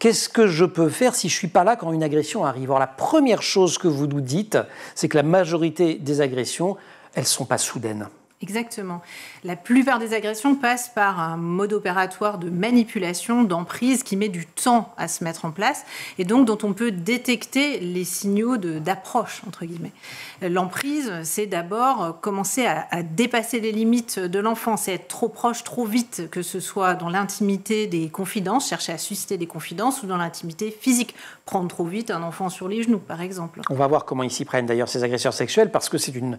Qu'est-ce que je peux faire si je ne suis pas là quand une agression arrive? Alors, la première chose que vous nous dites, c'est que la majorité des agressions, elles ne sont pas soudaines. Exactement. La plupart des agressions passent par un mode opératoire de manipulation, d'emprise qui met du temps à se mettre en place et donc dont on peut détecter les signaux d'approche, entre guillemets. L'emprise, c'est d'abord commencer à dépasser les limites de l'enfant, c'est être trop proche, trop vite, que ce soit dans l'intimité des confidences, chercher à susciter des confidences ou dans l'intimité physique. Prendre trop vite un enfant sur les genoux, par exemple. On va voir comment ils s'y prennent d'ailleurs, ces agresseurs sexuels, parce que c'est une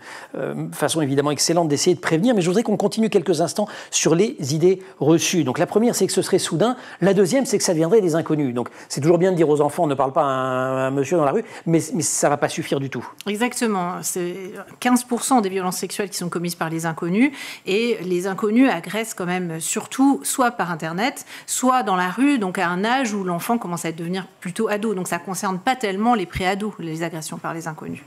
façon évidemment excellente d'essayer de prévenir, mais je voudrais qu'on continue quelques instants sur les idées reçues. Donc la première, c'est que ce serait soudain. La deuxième, c'est que ça viendrait des inconnus. Donc c'est toujours bien de dire aux enfants, ne parle pas à un monsieur dans la rue, mais ça ne va pas suffire du tout. Exactement. C'est 15% des violences sexuelles qui sont commises par les inconnus, et les inconnus agressent quand même surtout soit par Internet, soit dans la rue, donc à un âge où l'enfant commence à devenir plutôt ado. Donc ça ne concerne pas tellement les pré-ados, les agressions par les inconnus.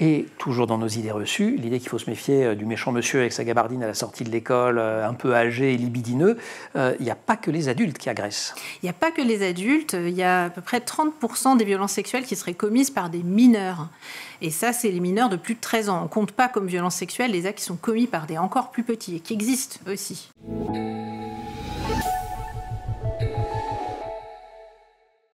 Et toujours dans nos idées reçues, l'idée qu'il faut se méfier du méchant monsieur avec sa gabardine à la sortie de l'école, un peu âgé et libidineux, il n'y a pas que les adultes qui agressent. Il n'y a pas que les adultes, il y a à peu près 30% des violences sexuelles qui seraient commises par des mineurs. Et ça, c'est les mineurs de plus de 13 ans. On ne compte pas comme violences sexuelles les actes qui sont commis par des encore plus petits et qui existent aussi.